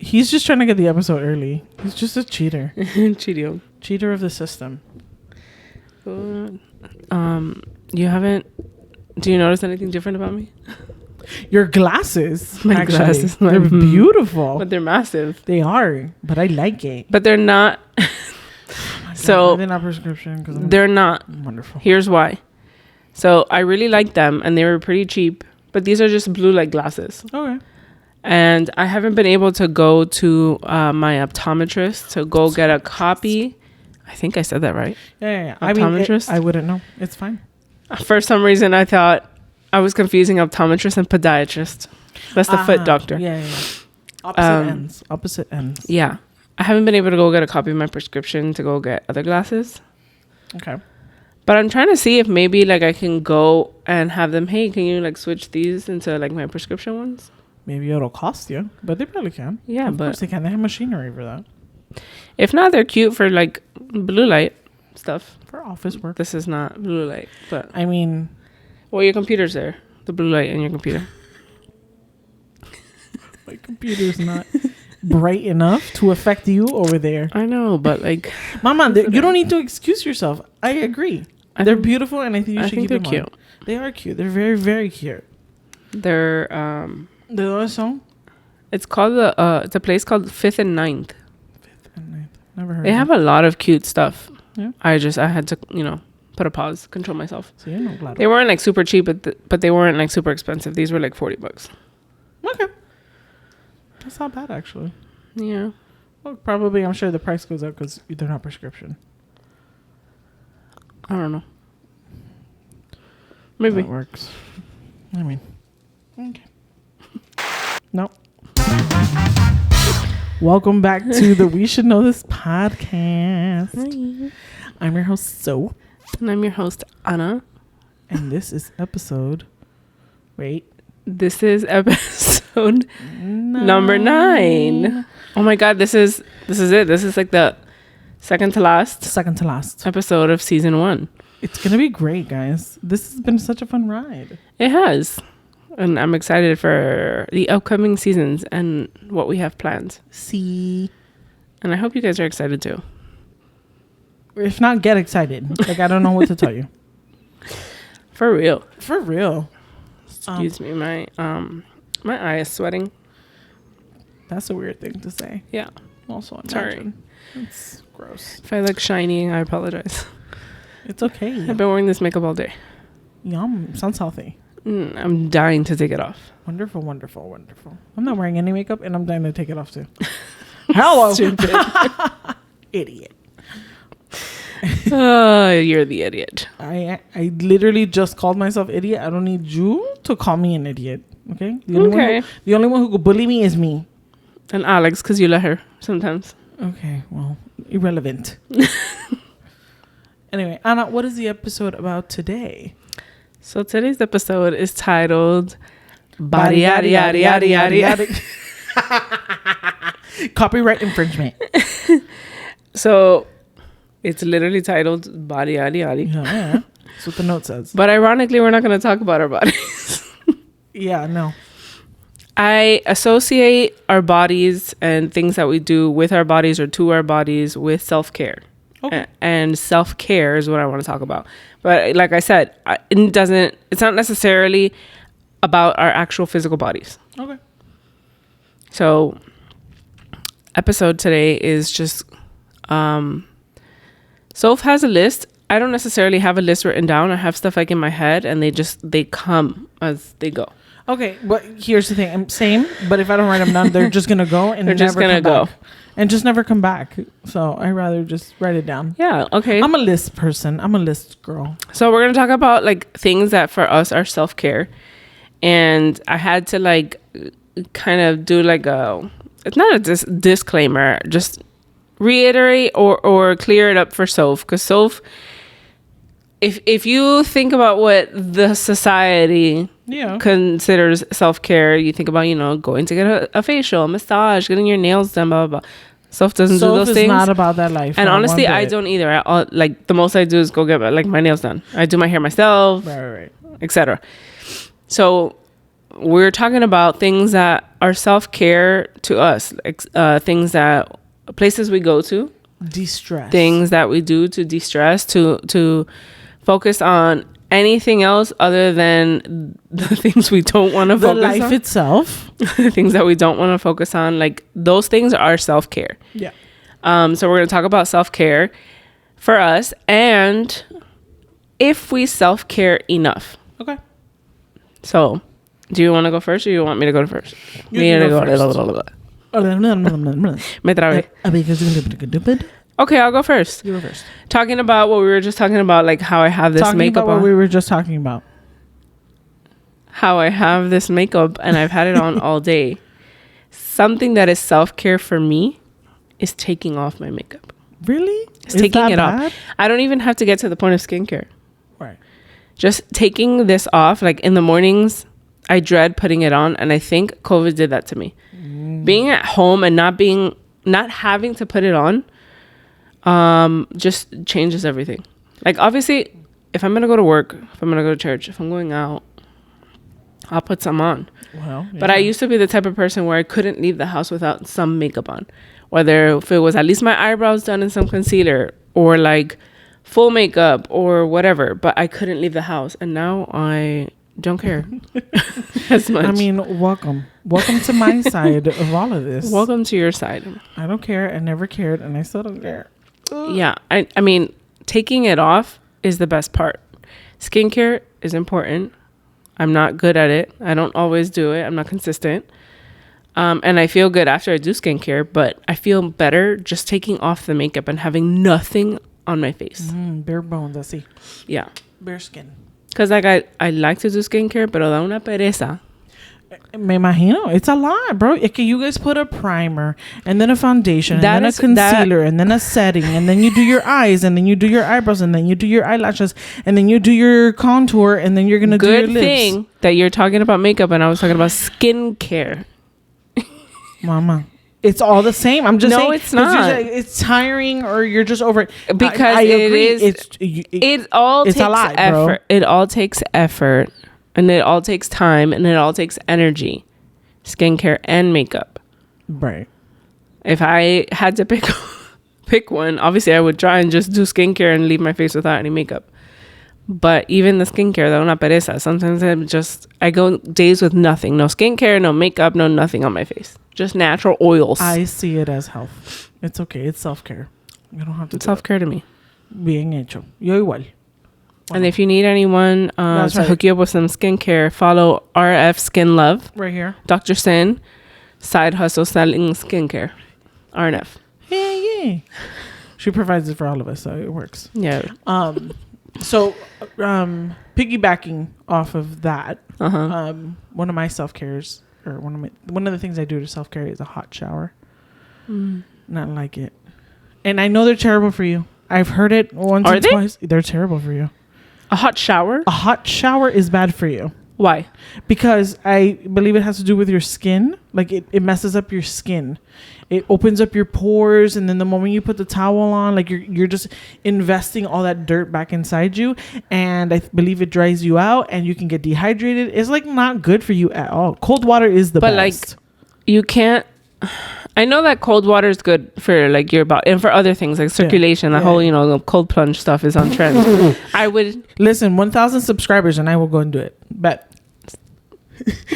He's just trying to get the episode early. He's just a cheater. Cheater of the system. You haven't... Do you notice anything different about me? Your glasses. My glasses. They're beautiful. But they're massive. They are. But I like it. But they're not... So... They're not prescription. They're not. Wonderful. Here's why. So I really like them and they were pretty cheap. But these are just blue light glasses. Okay. And I haven't been able to go to my optometrist to go get a copy. I think I said that right. Yeah. Optometrist? I wouldn't know. It's fine. For some reason, I thought I was confusing optometrist and podiatrist. That's the foot doctor. Yeah. Opposite ends. Yeah. I haven't been able to go get a copy of my prescription to go get other glasses. Okay. But I'm trying to see if maybe like I can go and have them, hey, can you like switch these into like my prescription ones? Maybe it'll cost you, but they probably can. Yeah, of course they can. They have machinery for that. If not, they're cute for like blue light stuff. For office work. This is not blue light, but I mean, well, your computer's there. The blue light in your computer. my computer's not bright enough to affect you over there. I know, but like, Mama, you don't need to excuse yourself. I agree. They're beautiful, and I think you should keep them cute. On. They are cute. They're very, very cute. They're The other song? It's called it's a place called 5th and 9th. 5th and 9th. Never heard. They have a lot of cute stuff. Yeah. I had to put a pause, control myself. So you're not glad. They weren't like super cheap, but they weren't like super expensive. These were like $40. Okay. That's not bad actually. Yeah. Well, probably I'm sure the price goes up because they're not prescription. I don't know. Maybe that works. I mean, okay. No. Welcome back to the We Should Know This podcast. Hi. I'm your host, So. And I'm your host, Anna. And this is episode... Wait. This is episode number 9. Oh my God, this is it. This is like the second to last episode of season 1. It's going to be great, guys. This has been such a fun ride. It has. And I'm excited for the upcoming seasons and what we have planned. See. And I hope you guys are excited too. If not, get excited. Like, I don't know what to tell you. For real. For real. Excuse me. My eye is sweating. That's a weird thing to say. Yeah. Also, sorry. It's gross. If I look shiny, I apologize. It's okay. I've been wearing this makeup all day. Yum. Sounds healthy. I'm dying to take it off. Wonderful, wonderful, wonderful. I'm not wearing any makeup and I'm dying to take it off too. Hello. Stupid. Idiot. You're the idiot. I literally just called myself idiot. I don't need you to call me an idiot. Okay? The only one who could bully me is me. And Alex, because you let her sometimes. Okay, well, irrelevant. Anyway, Anna, what is the episode about today? So today's episode is titled BoDyoDdY. Copyright infringement. So it's literally titled BoDyoDdY. Yeah, that's what the note says. But ironically, we're not going to talk about our bodies. Yeah, no. I associate our bodies and things that we do with our bodies or to our bodies with self-care. Okay. And self-care is what I want to talk about. But like I said, it's not necessarily about our actual physical bodies. Okay. So episode today is just, Soph has a list. I don't necessarily have a list written down. I have stuff like in my head and they come as they go. Okay, but here's the thing. Same, but if I don't write them down, they're just going to go and they're just going to go. And just never come back. So I rather just write it down. Yeah, okay. I'm a list person. I'm a list girl. So we're going to talk about like things that for us are self-care. And I had to like kind of do like it's not a disclaimer, just reiterate or clear it up for Soph. Because Soph, if you think about what the society considers self-care, you think about, going to get a facial, a massage, getting your nails done, blah, blah, blah. Soph doesn't do those things. Soph is not about that life. And honestly, I don't either. Like the most I do is go get like my nails done. I do my hair myself, right. etc. So we're talking about things that are self-care to us, like things that places we go to, de-stress, things that we do to de-stress, to focus on anything else other than the things we don't want to focus on. The life itself. Things that we don't want to focus on, like those things are self-care. Yeah. So we're going to talk about self-care for us and if we self-care enough. Okay. So, do you want to go first or you want me to go first? You can go first. Me trabé. Okay, I'll go first. You go first. Talking about what we were just talking about, like how I have this makeup on. What we were just talking about. How I have this makeup and I've had it on all day. Something that is self-care for me is taking off my makeup. Really? It's taking it off. I don't even have to get to the point of skincare. Right. Just taking this off, like in the mornings, I dread putting it on. And I think COVID did that to me. Being at home and not having to put it on, just changes everything. Like obviously, if I'm going to go to work, if I'm going to go to church, if I'm going out, I'll put some on. Well, yeah. But I used to be the type of person where I couldn't leave the house without some makeup on. Whether if it was at least my eyebrows done and some concealer or like full makeup or whatever, but I couldn't leave the house. And now I don't care as much. I mean, welcome to my side of all of this. Welcome to your side. I don't care. I never cared and I still don't care. Yeah. I mean, taking it off is the best part. Skincare is important. I'm not good at it. I don't always do it. I'm not consistent. And I feel good after I do skincare, but I feel better just taking off the makeup and having nothing on my face. Bare bones, así. Yeah. Bare skin. Because like I like to do skincare, pero da una pereza. Me imagino. It's a lot, bro. Es que you guys put a primer and then a foundation and then a concealer and then a setting and then you do your eyes and then you do your eyebrows and then you do your eyelashes and then you do your contour and then you're going to do your lips. Good thing that you're talking about makeup and I was talking about skincare. Mama. It's all the same. I'm just saying. No, it's not. It's tiring or you're just over it. Because I agree. It all takes effort. Bro. It all takes effort. And it all takes time and it all takes energy. Skincare and makeup. Right. If I had to pick one, obviously I would try and just do skincare and leave my face without any makeup. But even the skincare, da una pereza. Sometimes I go days with nothing. No skincare, no makeup, no nothing on my face. Just natural oils. I see it as health. It's okay. It's self-care. You don't have to. It's self-care to me. Bien hecho. Yo igual. Wow. And if you need anyone to hook you up with some skincare, follow RF Skin Love. Right here. Dr. Sin, side hustle selling skincare. RNF. Yeah. She provides it for all of us, so it works. Yeah. So, piggybacking off of that, one of my self-cares, or one of the things I do to self-care is a hot shower. Not like it. And I know they're terrible for you. I've heard it once or twice. They're terrible for you. A hot shower? A hot shower is bad for you. Why? Because I believe it has to do with your skin. Like it messes up your skin. It opens up your pores, and then the moment you put the towel on, like you're just investing all that dirt back inside you, and I believe it dries you out, and you can get dehydrated. It's like not good for you at all. Cold water is the best. But like, you can't. I know that cold water is good for like your body and for other things like circulation. The whole, the cold plunge stuff is on trend. I would listen. 1,000 subscribers, and I will go and do it. Bet.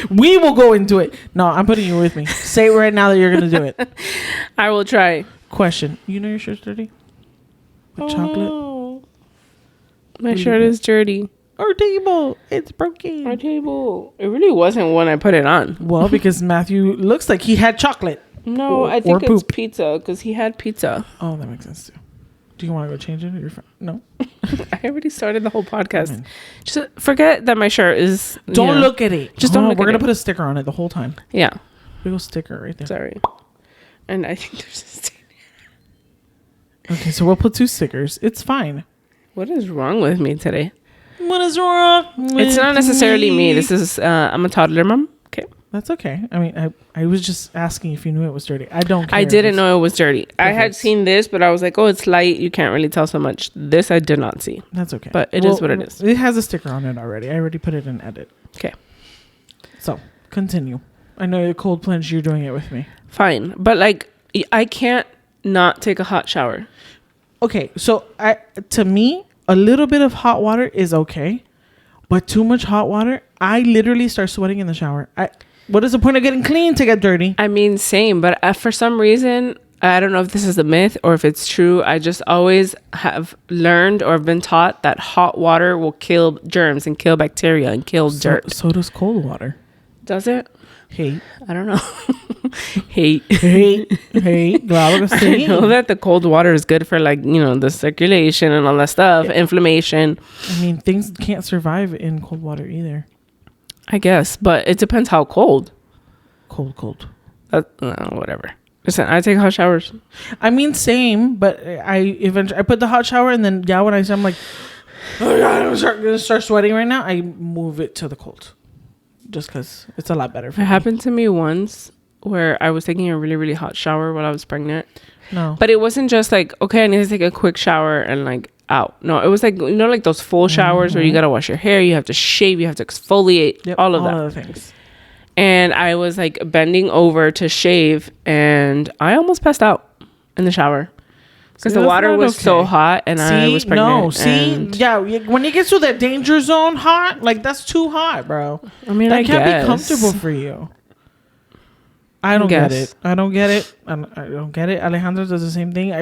We will go into it. No, I'm putting you with me. Say it right now that you're gonna do it. I will try. Question: you know your shirt's dirty with chocolate? My shirt is dirty. Our table, it's broken. Our table. It really wasn't when I put it on. Well, because Matthew looks like he had chocolate. No, I think it's pizza because he had pizza. Oh, that makes sense too. Do you want to go change it? Or you're fine? No. I already started the whole podcast. Just forget that my shirt is. Don't look at it. Just don't. Look we're gonna put a sticker on it the whole time. Yeah. Big old sticker right there. Sorry. And I think there's a sticker. Okay, so we'll put 2 stickers. It's fine. What is wrong with me today? What is wrong with It's not necessarily me. This is I'm a toddler mom. Okay. That's okay. I mean, I was just asking if you knew it was dirty. I don't care. I didn't know it was dirty. Perfect. I had seen this, but I was like, oh, it's light. You can't really tell so much. This I did not see. That's okay. But it is what it is. It has a sticker on it already. I already put it in edit. Okay. So continue. I know the cold plunge. You're doing it with me. Fine, but like I can't not take a hot shower. Okay, so to me, a little bit of hot water is okay, but too much hot water, I literally start sweating in the shower. What is the point of getting clean to get dirty? I mean, same, but for some reason, I don't know if this is a myth or if it's true. I just always have learned or been taught that hot water will kill germs and kill bacteria and kill dirt. So does cold water. Does it? Hate. I don't know. Hate. Claro que sí. I know that the cold water is good for like, the circulation and all that stuff, inflammation. I mean, things can't survive in cold water either. I guess, but it depends how cold. Cold. Whatever. Listen, I take hot showers. I mean, same, but I put the hot shower and then when I'm like, oh God, I'm gonna start sweating right now, I move it to the cold. Just because it's a lot better for me. It happened to me once where I was taking a really, really hot shower while I was pregnant. No. But it wasn't just like, okay, I need to take a quick shower and like out. No, it was like, like those full showers where you got to wash your hair, you have to shave, you have to exfoliate, all of the things. And I was like bending over to shave and I almost passed out in the shower. Because the water was so hot and I was pregnant. When it gets to that danger zone hot, like that's too hot, bro. I mean, that can't be comfortable for you. I don't get it. Alejandra does the same thing.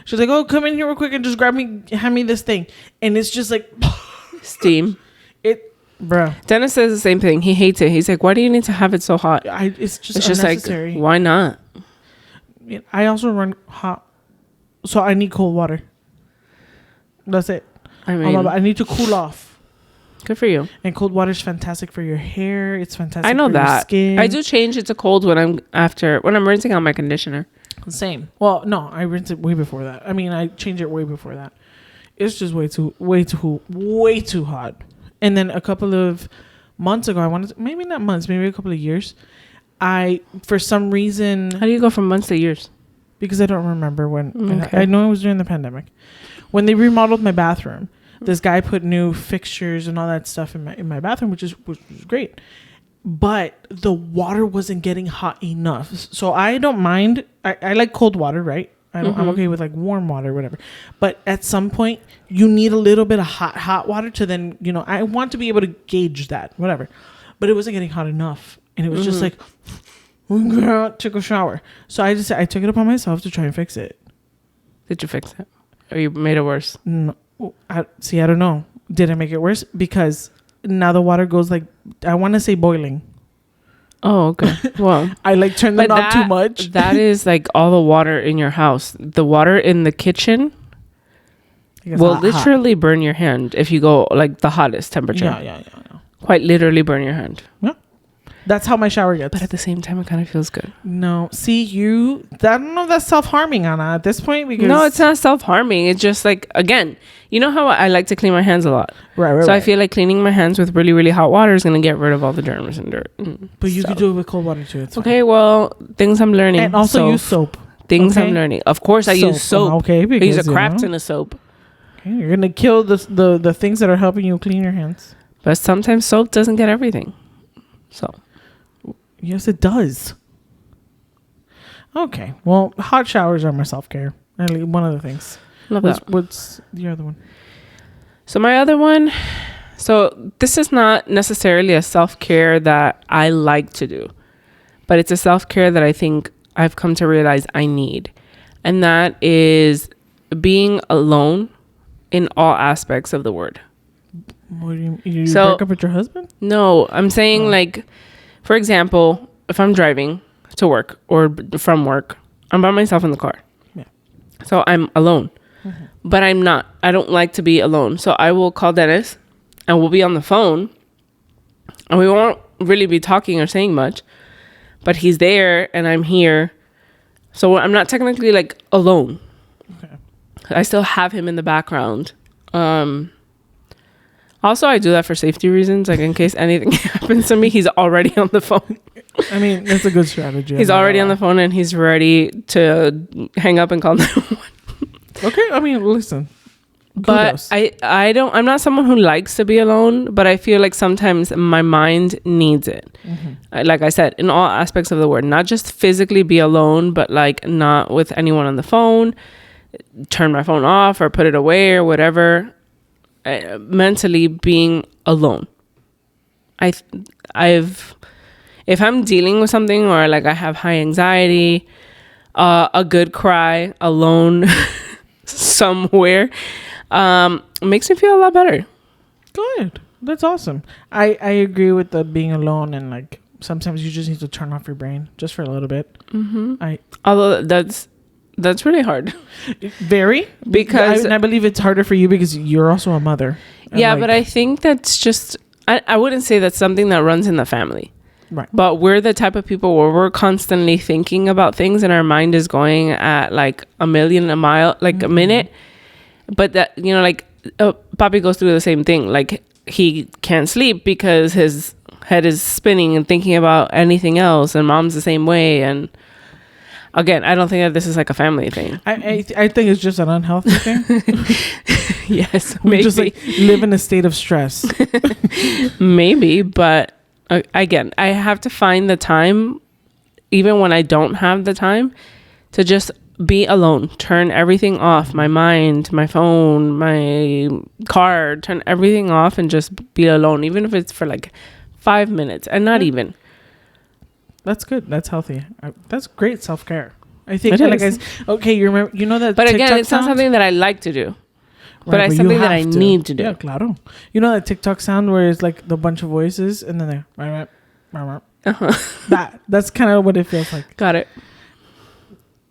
She's like, oh, come in here real quick and just hand me this thing. And it's just like steam. Bro. Dennis says the same thing. He hates it. He's like, why do you need to have it so hot? It's just unnecessary. Like, why not? I also run hot. So I need cold water. That's it. I mean, I need to cool off. Good for you. And cold water is fantastic for your hair. It's fantastic. I know for that. Your skin. I do change it to cold when I'm rinsing out my conditioner. Same. Well, no, I rinse it way before that. I mean, I change it way before that. It's just way too hot. And then a couple of months ago, maybe not months, maybe a couple of years, for some reason. How do you go from months to years? Because I don't remember when. Okay. I know it was during the pandemic. When they remodeled my bathroom, this guy put new fixtures and all that stuff in my bathroom, which was great. But the water wasn't getting hot enough. So I don't mind. I like cold water, right? I'm okay with like warm water or whatever. But at some point, you need a little bit of hot water to then, I want to be able to gauge that, whatever. But it wasn't getting hot enough. And it was just like, took a shower. So I took it upon myself to try and fix it. Did you fix it? Or you made it worse? No. I don't know. Did I make it worse? Because now the water goes like, I want to say boiling. Oh, okay. Well, I like turned the knob too much. That is like all the water in your house. The water in the kitchen will literally burn your hand if you go like the hottest temperature. Yeah. Quite literally burn your hand. Yeah. That's how my shower gets. But at the same time, it kind of feels good. No. See, I don't know if that's self-harming, Anna, at this point. Because no, it's not self-harming. It's just like, again, you know how I like to clean my hands a lot? Right. So I feel like cleaning my hands with really, really hot water is going to get rid of all the germs and dirt. But you could do it with cold water too. It's okay, well, things I'm learning. And also use soap. Things I'm learning. Of course, I use soap. Okay, because I use a crap ton of soap. Okay, you're going to kill the things that are helping you clean your hands. But sometimes soap doesn't get everything. So... Yes, it does. Okay. Well, hot showers are my self-care. One of the things. Love that. What's the other one? So my other one... So this is not necessarily a self-care that I like to do. But it's a self-care that I think I've come to realize I need. And that is being alone in all aspects of the word. What do you break up with your husband? No, I'm saying like... For example, if I'm driving to work or from work, I'm by myself in the car. Yeah. So I'm alone. Mm-hmm. But I'm not. I don't like to be alone. So I will call Dennis and we'll be on the phone. And we won't really be talking or saying much. But he's there and I'm here. So I'm not technically like alone. Okay. I still have him in the background. Also, I do that for safety reasons. Like in case anything happens to me, he's already on the phone. I mean, that's a good strategy. He's already on the phone and he's ready to hang up and call 911. Okay. I mean, listen. Kudos. But I'm not someone who likes to be alone, but I feel like sometimes my mind needs it. Like I said, in all aspects of the word, not just physically be alone, but like not with anyone on the phone, turn my phone off or put it away or whatever. Mentally being alone. If I'm dealing with something or like I have high anxiety, a good cry alone somewhere makes me feel a lot better. Good. That's awesome. I agree with the being alone, and like sometimes you just need to turn off your brain just for a little bit. Although that's really hard. Very, because I believe it's harder for you because you're also a mother. Yeah, like, but I think that's just I wouldn't say that's something that runs in the family. Right. But we're the type of people where we're constantly thinking about things and our mind is going at like a million a mile, like a minute. But that, you know, like Papi goes through the same thing. Like he can't sleep because his head is spinning and thinking about anything else. And mom's the same way. And again, I don't think that this is like a family thing. I think it's just an unhealthy thing. Yes. We just like live in a state of stress. Maybe, but again, I have to find the time, even when I don't have the time, to just be alone. Turn everything off. My mind, my phone, my car. Turn everything off and just be alone, even if it's for like 5 minutes and not even. That's good. That's healthy. That's great self-care. I think like okay, you remember, you know that. But TikTok again, it's not something that I like to do. But it's something that I need to do. Yeah, claro. You know that TikTok sound where it's like the bunch of voices and then that's kind of what it feels like. Got it.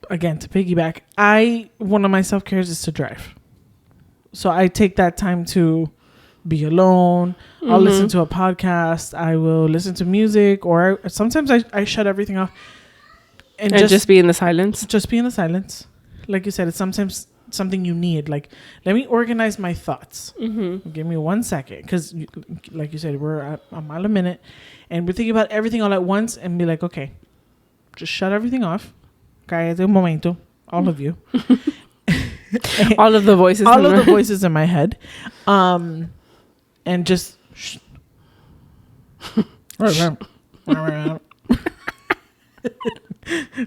Again, to piggyback, one of my self-cares is to drive. So I take that time to be alone. I'll listen to a podcast. I will listen to music, or sometimes I shut everything off and just be in the silence. Just be in the silence. Like you said, it's sometimes something you need. Like, let me organize my thoughts. Give me 1 second, because like you said, we're at a mile a minute and we're thinking about everything all at once, and be like, okay, just shut everything off. Cállate un momento, all of you. all of the voices in my head, and just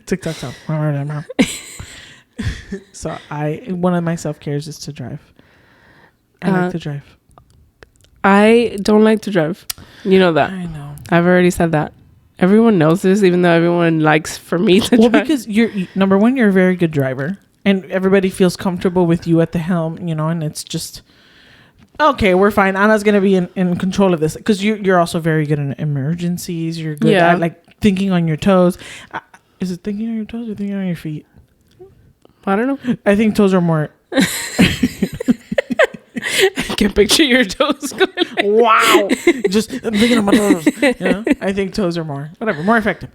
TikTok sound. So one of my self-cares is to drive. I like to drive. I don't like to drive. You know that. I know. I've already said that. Everyone knows this, even though everyone likes for me to drive. Well, because number one, you're a very good driver, and everybody feels comfortable with you at the helm, you know, and it's just, okay, we're fine. Anna's going to be in control of this, because you're also very good in emergencies. You're good at like thinking on your toes. Is it thinking on your toes or thinking on your feet? I don't know. I think toes are more. I can picture your toes going like wow. Just thinking of my toes. You know? I think toes are more effective.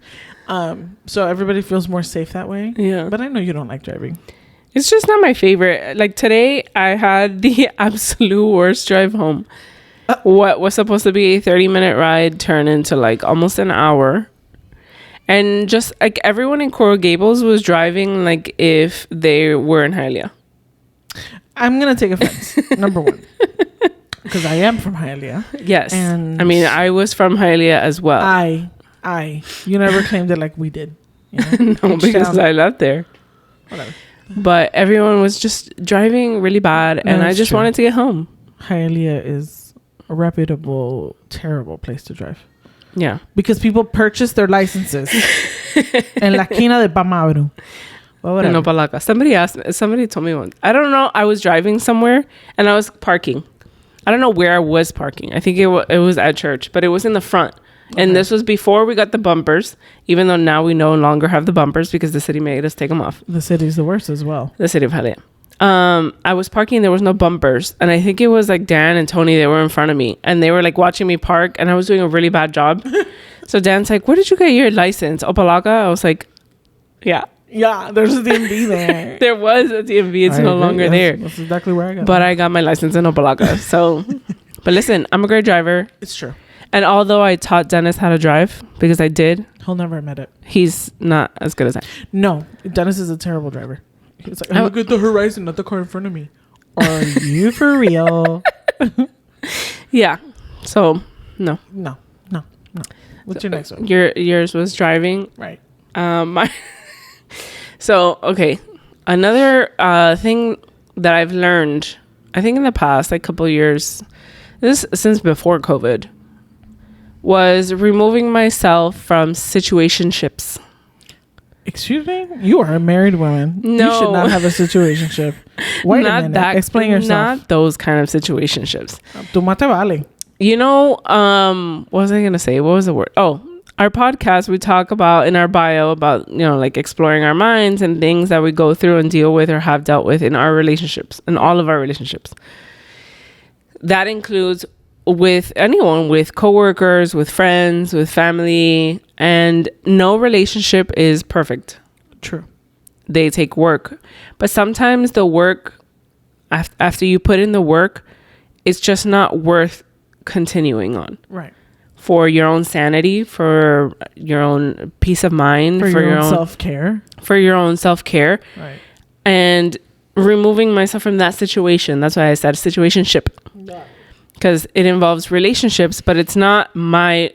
So everybody feels more safe that way. Yeah. But I know you don't like driving. It's just not my favorite. Like today, I had the absolute worst drive home. What was supposed to be a 30-minute ride turned into like almost an hour. And just like everyone in Coral Gables was driving like if they were in Hialeah. I'm going to take offense. Number one. Because I am from Hialeah. Yes. And I mean, I was from Hialeah as well. You never claimed it like we did. You know? No, because I left there. Whatever. But everyone was just driving really bad. And I just wanted to get home. Hialeah is a reputable, terrible place to drive. Yeah. Because people purchase their licenses en la esquina de Pamabro. Well, whatever. Somebody told me once. I don't know. I was driving somewhere and I was parking. I don't know where I was parking. I think it was at church, but it was in the front. Okay. And this was before we got the bumpers, even though now we no longer have the bumpers because the city made us take them off. The city's the worst as well. The city of Hialeah. I was parking. There was no bumpers. And I think it was like Dan and Tony. They were in front of me and they were like watching me park and I was doing a really bad job. So Dan's like, where did you get your license? Opalaca? I was like, yeah. Yeah, there's a DMV there. There was a DMV. It's no longer there. That's exactly where I got it. But I got my license in Opalaca. So, but listen, I'm a great driver. It's true. And although I taught Dennis how to drive, because I did. He'll never admit it. He's not as good as I. No, Dennis is a terrible driver. It's like, I look at the horizon, not the car in front of me. Are you for real? Yeah. So no. No. What's your next one? Yours was driving. Right. My So okay, another thing that I've learned, I think in the past like couple years, this since before COVID, was removing myself from situationships. Excuse me? You are a married woman. No. You should not have a situationship. Wait a minute. Explain yourself. Not those kind of situationships. Tu mate vale. You know, what was I going to say? What was the word? Oh, our podcast, we talk about in our bio about, you know, like exploring our minds and things that we go through and deal with or have dealt with in our relationships, in all of our relationships. That includes with anyone, with coworkers, with friends, with family, and no relationship is perfect. True. They take work, but sometimes the work, after you put in the work, it's just not worth continuing on. Right. For your own sanity, for your own peace of mind, for your own self-care. For your own self-care. Right. And removing myself from that situation. That's why I said situationship. Yeah. Because it involves relationships, but it's not my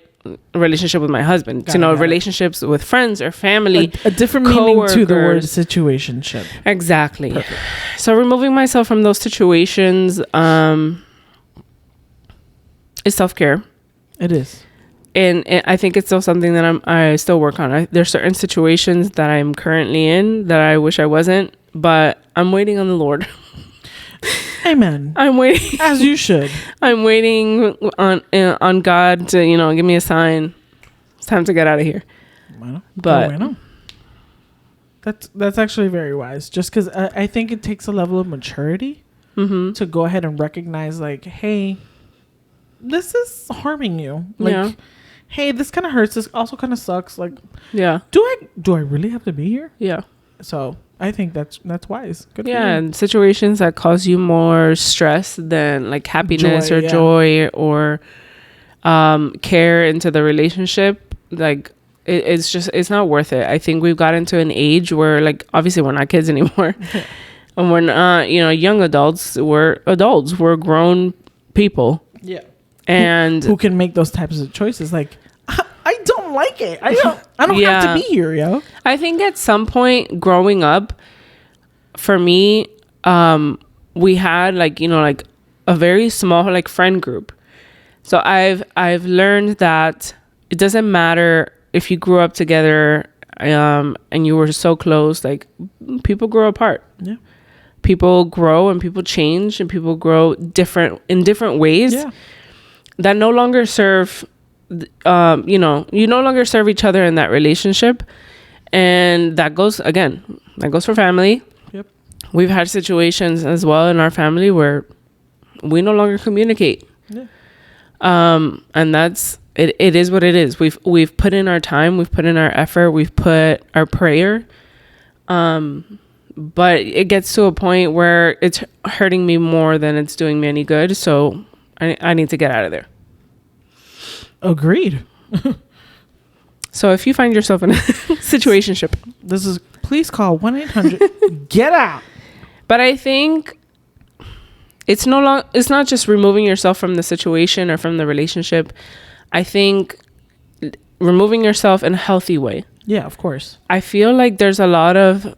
relationship with my husband. Relationships with friends or family. A different meaning to the word situationship. Exactly. Perfect. So removing myself from those situations is self-care. It is. And I think it's still something that I still work on. There's certain situations that I'm currently in that I wish I wasn't, but I'm waiting on the Lord. Amen. I'm waiting. As you should. I'm waiting on God to, give me a sign. It's time to get out of here. Bueno, but bueno. That's actually very wise. Just because I think it takes a level of maturity to go ahead and recognize, like, hey, this is harming you. Like, hey, this kind of hurts. This also kind of sucks. Like, yeah. Do I really have to be here? Yeah. So I think that's wise. Good for you. And situations that cause you more stress than like happiness or joy or care into the relationship, like it's not worth it. I think we've got into an age where, like, obviously we're not kids anymore. And we're not, young adults. We're adults. We're grown people. Yeah. And who can make those types of choices? Like, I don't like it. I don't have to be here, yo. I think at some point growing up, for me, we had like a very small like friend group. So I've learned that it doesn't matter if you grew up together and you were so close. Like, people grow apart. Yeah. People grow and people change and people grow in different ways. Yeah. That no longer serve, you no longer serve each other in that relationship. And that goes for family. Yep. We've had situations as well in our family where we no longer communicate. Yeah. And that's, it is what it is. We've put in our time, we've put in our effort, we've put our prayer. But it gets to a point where it's hurting me more than it's doing me any good. So I need to get out of there. Agreed. So if you find yourself in a situationship, please call 1-800 get out. But I think it's not just removing yourself from the situation or from the relationship. I think removing yourself in a healthy way. Yeah, of course. I feel like there's a lot of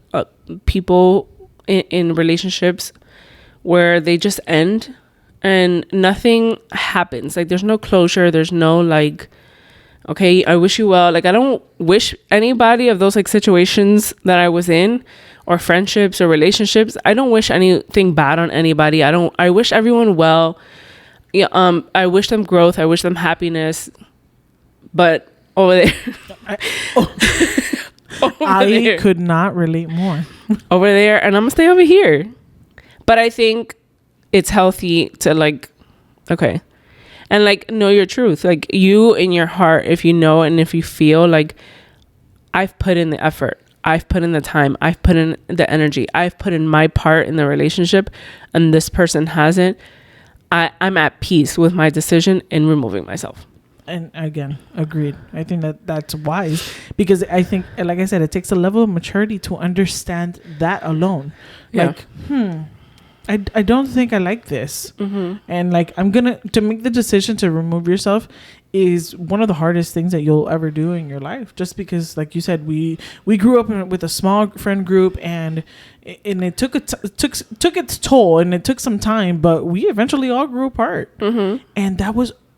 people in relationships where they just end and nothing happens. Like, there's no closure. There's no like, okay, I wish you well. Like, I don't wish anybody of those like situations that I was in, or friendships or relationships. I don't wish anything bad on anybody. I wish everyone well. Yeah. I wish them growth. I wish them happiness. But over there, I could not relate more. Over there, and I'm gonna stay over here. But I think it's healthy to like, okay, and like know your truth. Like, you in your heart, if you know and if you feel like, I've put in the effort, I've put in the time, I've put in the energy, I've put in my part in the relationship, and this person hasn't, I'm at peace with my decision in removing myself. And again, agreed. I think that's wise, because I think, like I said, it takes a level of maturity to understand that alone. Yeah. Like, I don't think I like this. And like, to make the decision to remove yourself is one of the hardest things that you'll ever do in your life, just because, like you said, we grew up with a small friend group, and it took took its toll, and it took some time, but we eventually all grew apart. And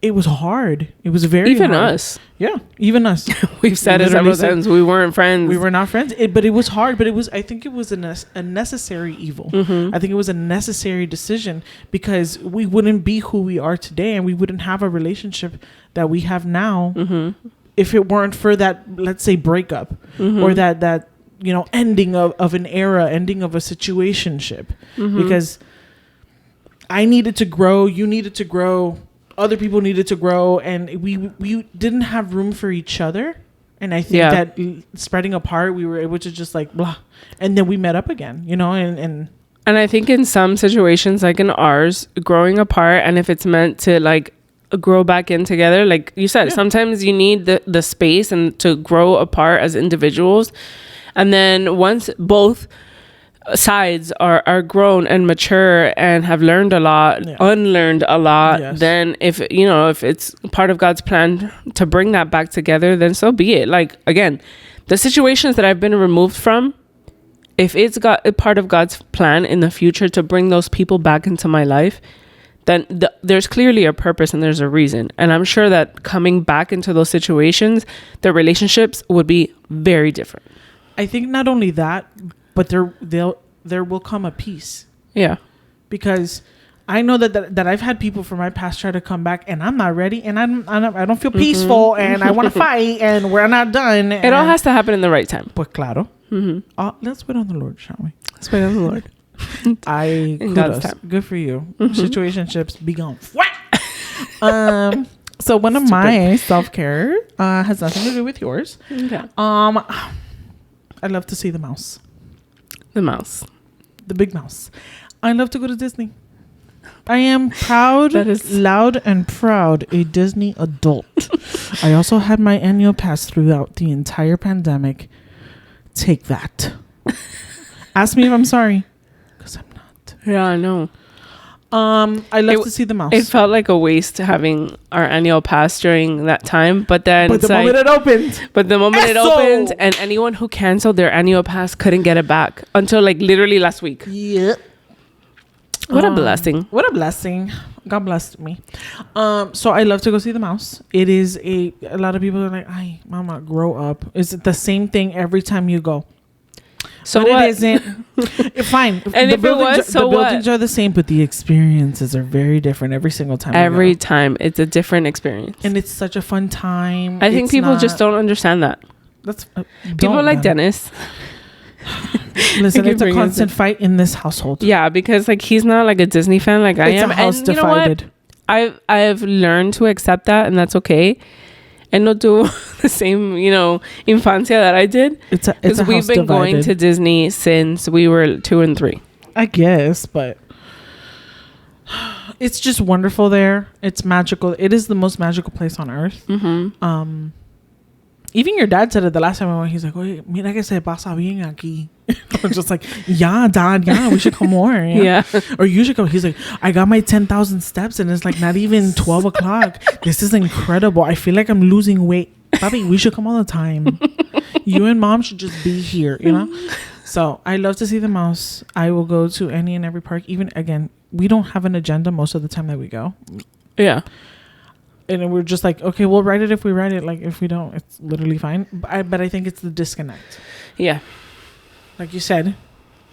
it was hard. It was very even hard. Us. Yeah, even us. We've said it several times. We weren't friends. We were not friends. But it was hard. But I think it was a necessary evil. I think it was a necessary decision, because we wouldn't be who we are today, and we wouldn't have a relationship that we have now if it weren't for that, let's say, breakup or that ending of an era, ending of a situationship. Because I needed to grow. You needed to grow. Other people needed to grow, and we didn't have room for each other. And I think that spreading apart, we were able to just like blah, and then we met up again, and I think in some situations, like in ours, growing apart, and if it's meant to like grow back in together, like you said, sometimes you need the space and to grow apart as individuals, and then once both sides are grown and mature and have learned a lot, unlearned a lot, then if it's part of God's plan to bring that back together, then so be it. Like, again, the situations that I've been removed from, if it's got a part of God's plan in the future to bring those people back into my life, then there's clearly a purpose and there's a reason. And I'm sure that coming back into those situations, the relationships would be very different. I think not only that, but there will come a peace. Yeah. Because I know that I've had people from my past try to come back, and I'm not ready, and I don't feel peaceful, and I want to fight, and we're not done. It all has to happen in the right time. Pues claro. Let's wait on the Lord, shall we? Let's wait on the Lord. Kudos. Good for you. Situationships be gone. So one of my self-care has nothing to do with yours. Okay. I love to see the mouse. The big mouse. I love to go to Disney. I am proud, loud and proud, a Disney adult. I also had my annual pass throughout the entire pandemic. Take that. Ask me if I'm sorry, because I'm not. Yeah, I know. I love to see the mouse. It felt like a waste having our annual pass during that time, but then the moment it opened, and anyone who canceled their annual pass couldn't get it back until like literally last week. Yeah. What a blessing. What a blessing. God blessed me. So I love to go see the mouse. It is a lot of people are like, "Ay, mama, grow up." Is it the same thing every time you go? So but what? It isn't. Fine. And if it was, so the buildings are the same, but the experiences are very different every single time. Every time, it's a different experience, and it's such a fun time. I think people just don't understand that. That's people like Dennis. Listen, it's a constant fight in this household. Yeah, because like he's not like a Disney fan like I am. It's a house divided. You know what? I've learned to accept that, and that's okay. And not do the same, infancia that I did. Because we've been going to Disney since we were 2 and 3. I guess, but it's just wonderful there. It's magical. It is the most magical place on earth. Even your dad said it the last time I went. He's like, "Oye, mira que se pasa bien aquí." I'm just like, "Yeah, Dad, yeah, we should come more." Yeah. Or you should come. He's like, "I got my 10,000 steps and it's like not even 12 o'clock. This is incredible. I feel like I'm losing weight. Papi, we should come all the time. You and Mom should just be here, So I love to see the mouse. I will go to any and every park. Even, again, we don't have an agenda most of the time that we go. Yeah. And we're just like, okay, we'll write it if we write it. Like, if we don't, it's literally fine. But I think it's the disconnect. Yeah. Like you said,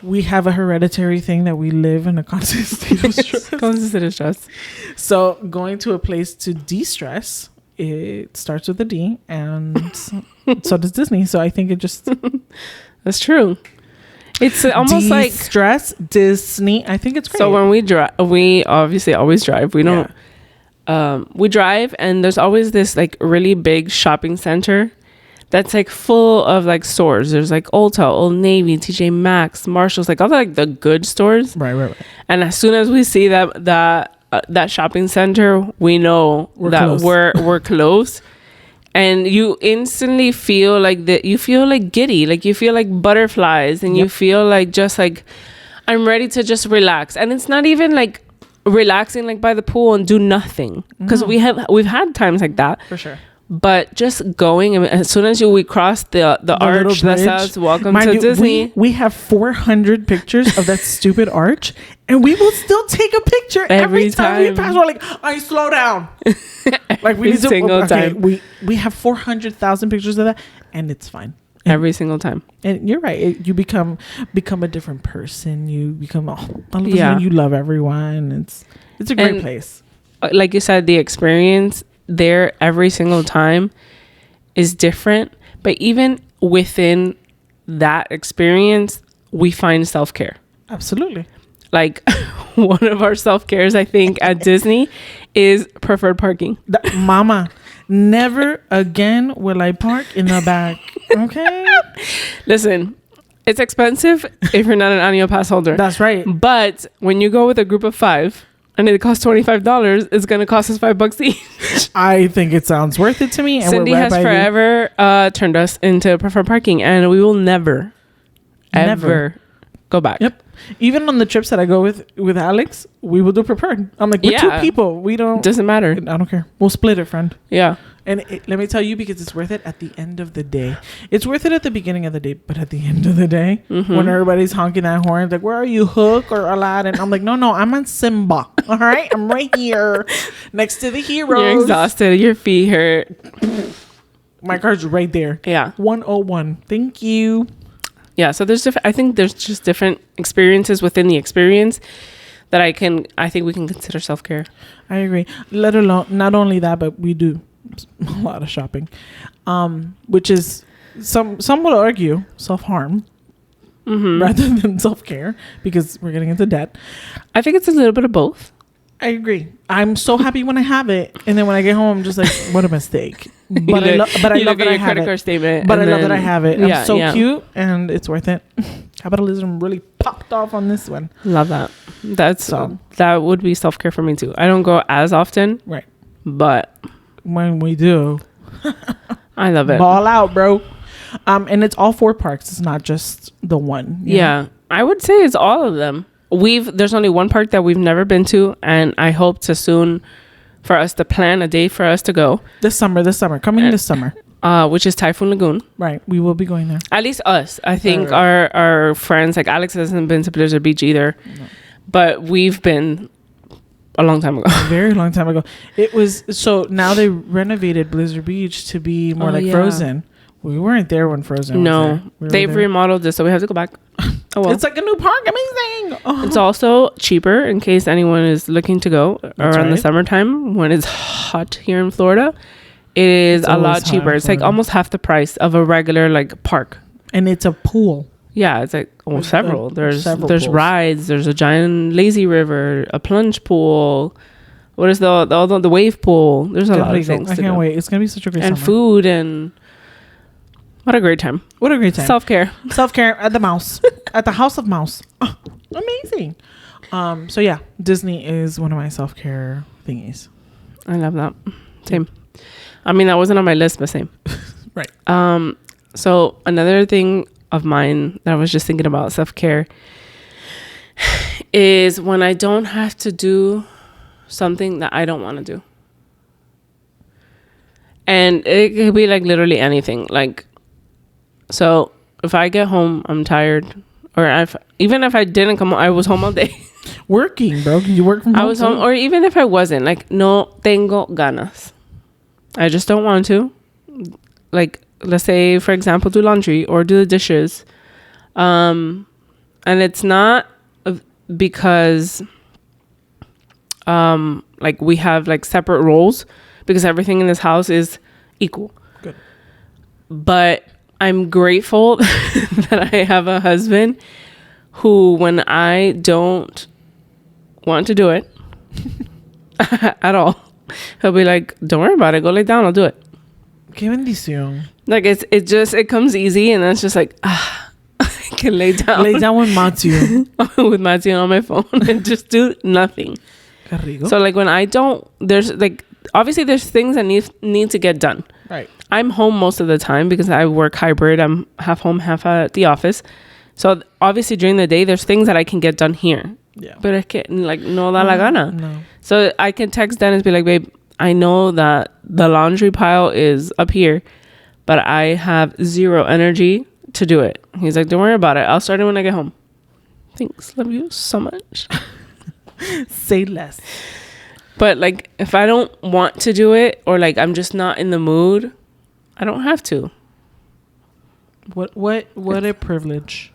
we have a hereditary thing that we live in a constant state of stress. So going to a place to de-stress, it starts with a D, and so does Disney. So I think it just... That's true. It's almost like... De-stress, Disney. I think it's great. So when we drive, we obviously always drive. We don't... we drive, and there's always this like really big shopping center that's like full of like stores. There's like Ulta, Old Navy, TJ Maxx, Marshalls, like all the good stores. Right. And as soon as we see that shopping center, we know we're close. And you instantly feel like that. You feel like giddy, like you feel like butterflies, and you feel like just like I'm ready to just relax. And it's not even like relaxing like by the pool and do nothing, because we've had times like that For sure. but just going, and as soon as we cross the arch that says welcome Mind to you, Disney, we have 400 pictures of that stupid arch, and we will still take a picture every time we pass. We're like, I slow down. Like we every single time. We have 400,000 pictures of that, and it's fine. Every single time. And you're right. You become a different person. You become all of a sudden you love everyone. It's a great place. Like you said, the experience there every single time is different. But even within that experience, we find self-care. Absolutely. Like one of our self-cares, I think, at Disney is preferred parking. Mama, never again will I park in the back. Okay. Listen, it's expensive if you're not an annual pass holder. That's right. But when you go with a group of 5 and it costs $25, it's going to cost us $5 each. I think it sounds worth it to me. And Cindy has forever turned us into preferred parking, and we will never, ever go back. Yep. Even on the trips that I go with Alex, we will do prepared. I'm like, we're 2 people. We don't. Doesn't matter. I don't care. We'll split it, friend. Yeah. And let me tell you, because it's worth it at the end of the day. It's worth it at the beginning of the day, but at the end of the day, when everybody's honking that horn, like, where are you, Hook or Aladdin? I'm like, no, I'm on Simba. All right, I'm right here next to the heroes. You're exhausted. Your feet hurt. My car's right there. Yeah. 101. Thank you. Yeah. So I think there's just different experiences within the experience that I think we can consider self-care. I agree. Let alone, not only that, but we do a lot of shopping, which is some would argue self-harm rather than self-care, because we're getting into debt. I think it's a little bit of both. I agree. I'm so happy when I have it, and then when I get home, I'm just like, what a mistake. But I love that I have it. Card statement, but I love that I have it. Yeah, I'm so cute, and it's worth it. Capitalism really popped off on this one. Love that. That would be self-care for me too. I don't go as often, right? But when we do, I love it. Ball out, bro. And it's all 4 parks. It's not just the one. Yeah, I would say it's all of them. There's only one park that we've never been to, and I hope to soon for us to plan a day for us to go this summer, this summer, which is Typhoon Lagoon. Right, we will be going there. At least us. I think our friends, like Alex hasn't been to Blizzard Beach either, but we've been a long time ago. A very long time ago. It was, so now they renovated Blizzard Beach to be more Frozen. We weren't there when Frozen was there. They've remodeled it, so we have to go back. Oh, well. It's like a new park. Amazing. Oh. It's also cheaper in case anyone is looking to go around the summertime when it's hot here in Florida. It is a lot cheaper. It's like almost half the price of a regular like park. And it's a pool. Yeah, it's like several. There's pools. rides. There's a giant lazy river, a plunge pool. What is the wave pool? There's a lot of things. I can't wait. It's gonna be such a great summer. And food and. What a great time. What a great time. Self-care at the mouse. At the House of Mouse. Oh, amazing. So yeah, Disney is one of my self-care thingies. I love that. Same. I mean, that wasn't on my list, but same. Right. So another thing of mine that I was just thinking about self-care is when I don't have to do something that I don't want to do. And it could be like literally anything. Like, so if I get home, I'm tired, or even if I didn't come home, I was home all day. Working, bro. Can you work from home? I was home, or even if I wasn't, like, no tengo ganas. I just don't want to. Like, let's say, for example, do laundry or do the dishes. And it's not because, like, we have, like, separate roles, because everything in this house is equal. Good. But I'm grateful that I have a husband who, when I don't want to do it at all, he'll be like, don't worry about it. Go lay down. I'll do it. Qué bendición. Like, it comes easy, and it's just like, I can lay down. Lay down with Matthew. With Matthew on my phone and just do nothing. So, like, when I don't, there's, like, obviously there's things that need to get done. Right. I'm home most of the time because I work hybrid. I'm half home, half at the office. So obviously during the day, there's things that I can get done here. Yeah. But I can't, like, no da la gana. No. So I can text Dennis, be like, babe, I know that the laundry pile is up here, but I have zero energy to do it. He's like, don't worry about it. I'll start it when I get home. Thanks. Love you so much. Say less. But like, if I don't want to do it, or like I'm just not in the mood, I don't have to. What a privilege.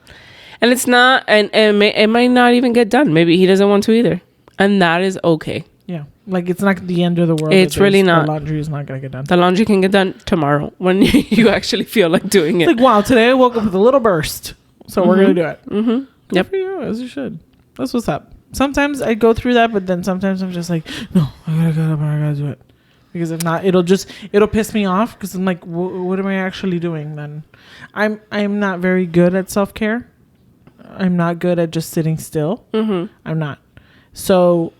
And it's not, and it might not even get done. Maybe he doesn't want to either. And that is okay. Yeah. Like, it's not the end of the world. It's really not. The laundry is not going to get done. The laundry can get done tomorrow when you actually feel like doing it. It's like, wow, today I woke up with a little burst. So we're going to do it. Mm-hmm. Good Yep. for you, as you should. That's what's up. Sometimes I go through that, but then sometimes I'm just like, no, I gotta get up and I gotta do it. Because if not, it'll piss me off. Because I'm like, what am I actually doing then? I'm not very good at self-care. I'm not good at just sitting still. Mm-hmm. I'm not. So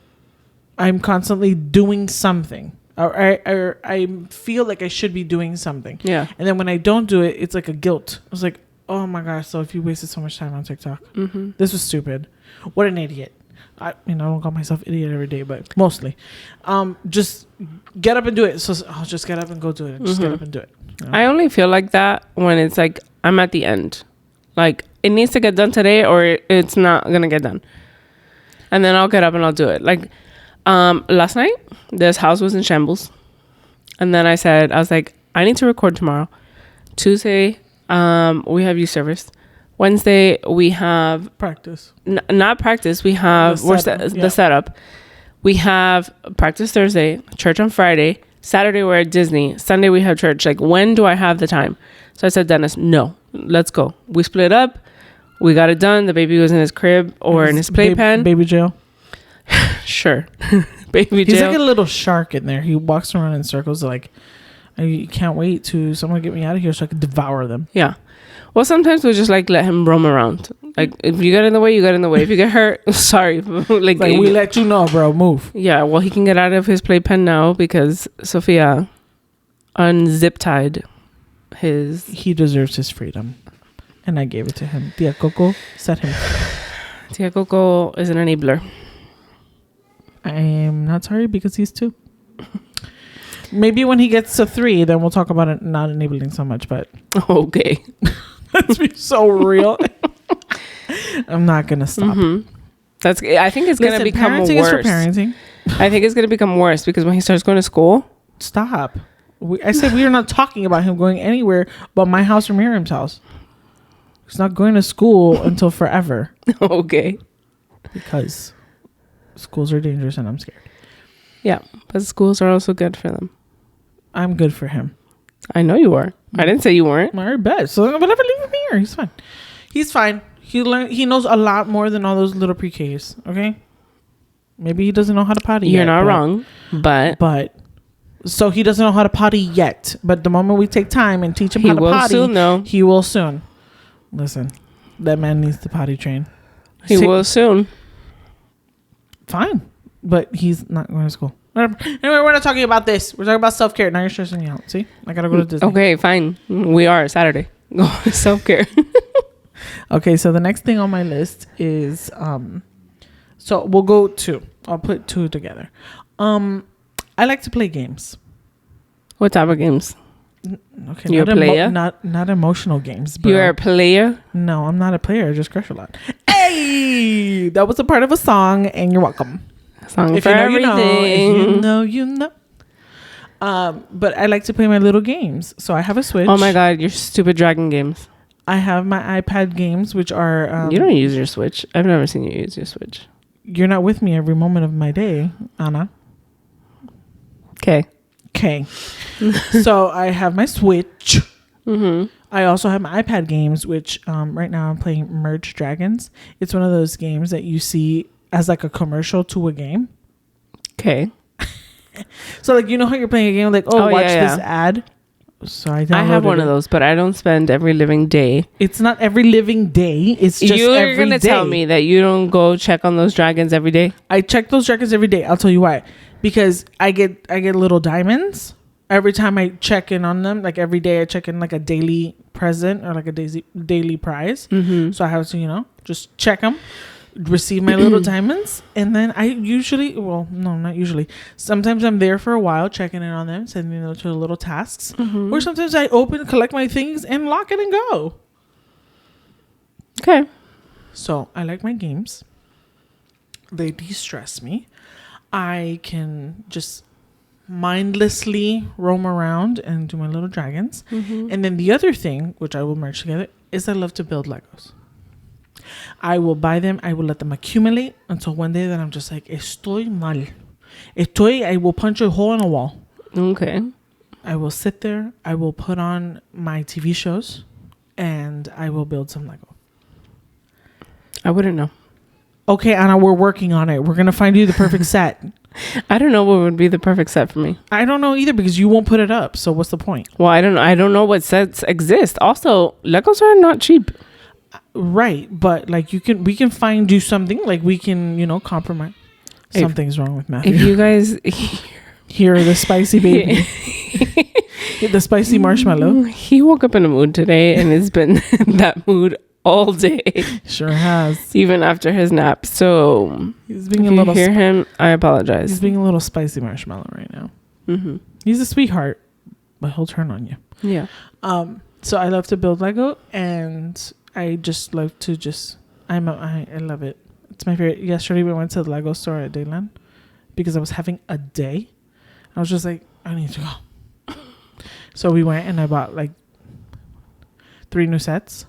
I'm constantly doing something. Or I feel like I should be doing something. Yeah. And then when I don't do it, it's like a guilt. I was like, oh my gosh, so if you wasted so much time on TikTok, this was stupid. What an idiot. I don't call myself idiot every day, but mostly. Just get up and do it. So I'll just get up and go do it. Just get up and do it. You know? I only feel like that when it's like I'm at the end. Like, it needs to get done today or it's not going to get done. And then I'll get up and I'll do it. Like, last night, this house was in shambles. And then I was like, I need to record tomorrow. Tuesday, we have youth service. Wednesday, we have practice. Not practice. We have the setup. We have practice Thursday, church on Friday. Saturday, we're at Disney. Sunday, we have church. Like, when do I have the time? So I said, Dennis, no, let's go. We split up. We got it done. The baby was in his crib or in his playpen. Baby jail. Sure. Baby jail. He's like a little shark in there. He walks around in circles like, I can't wait to someone get me out of here so I can devour them. Yeah. Well, sometimes we just like let him roam around. Like, if you get in the way, you get in the way. If you get hurt, sorry. like we let you know, bro. Move. Yeah. Well, he can get out of his playpen now because Sophia unzip tied his. He deserves his freedom, and I gave it to him. Tia Coco set him. Tia Coco is an enabler. I am not sorry because he's 2. Maybe when he gets to 3, then we'll talk about it not enabling so much. But okay. Let's be so real. I'm not gonna stop. Mm-hmm. I think it's gonna become worse. Is for parenting. I think it's gonna become worse because when he starts going to school, stop. I said we are not talking about him going anywhere but my house or Miriam's house. He's not going to school until forever. Okay. Because schools are dangerous and I'm scared. Yeah, but schools are also good for them. I'm good for him. I know you are. I didn't say you weren't. I bet. So whatever, leave him here. He's fine. He's fine. He knows a lot more than all those little pre-Ks. Okay. Maybe he doesn't know how to potty. You're not wrong, but so he doesn't know how to potty yet. But the moment we take time and teach him how to potty, he will soon. Listen, that man needs to potty train. He will soon. Fine, but he's not going to school. Anyway, we're not talking about this. We're talking about self-care. Now you're stressing me out. See, I gotta go to Disney. Okay, fine. We are Saturday. Go self-care. Okay, so the next thing on my list is so we'll go 2. I'll put 2 together. I like to play games. What type of games? Okay, you're a player? Not emotional games. Bro. You're a player? No, I'm not a player. I just crush a lot. Hey, that was a part of a song, and you're welcome. Song if for everything. You know. But I like to play my little games. So I have a Switch. Oh my God, your stupid dragon games. I have my iPad games, which are... you don't use your Switch. I've never seen you use your Switch. You're not with me every moment of my day, Anna. Okay. So I have my Switch. Mm-hmm. I also have my iPad games, which right now I'm playing Merge Dragons. It's one of those games that you see as like a commercial to a game. Okay. So like, you know how you're playing a game like, watch this ad. So I have one of those, but I don't spend every living day. It's not every living day. It's just you're gonna tell me that you don't go check on those dragons every day. I check those dragons every day. I'll tell you why. Because I get little diamonds every time I check in on them, like every day I check in like a daily present or like a daily prize. So I have to, just check them, receive my little diamonds, and then I usually, well, no, not usually. Sometimes I'm there for a while, checking in on them, sending them to little tasks, or sometimes I collect my things, and lock it and go. Okay. So I like my games. They de-stress me. I can just mindlessly roam around and do my little dragons. And then the other thing, which I will merge together, is I love to build Legos. I will buy them. I will let them accumulate until one day that I'm just like, estoy mal. I will punch a hole in a wall. Okay. I will sit there. I will put on my TV shows, and I will build some Lego. I wouldn't know. Okay, Anna, we're working on it. We're going to find you the perfect set. I don't know what would be the perfect set for me. I don't know either because you won't put it up. So what's the point? Well, I don't know what sets exist. Also, Legos are not cheap. Right, but like we can find you something. Like we can, compromise. Something's wrong with Matthew. If you guys hear the spicy baby, the spicy marshmallow. He woke up in a mood today, and it's been that mood all day. Sure has. Even after his nap. So He's being if a little. You hear him, I apologize. He's being a little spicy marshmallow right now. He's a sweetheart, but he'll turn on you. Yeah. So I love to build Lego, and I just love to I love it. It's my favorite. Yesterday we went to the Lego store at Dayland because I was having a day. I was just like, I need to go. So we went and I bought like 3 new sets,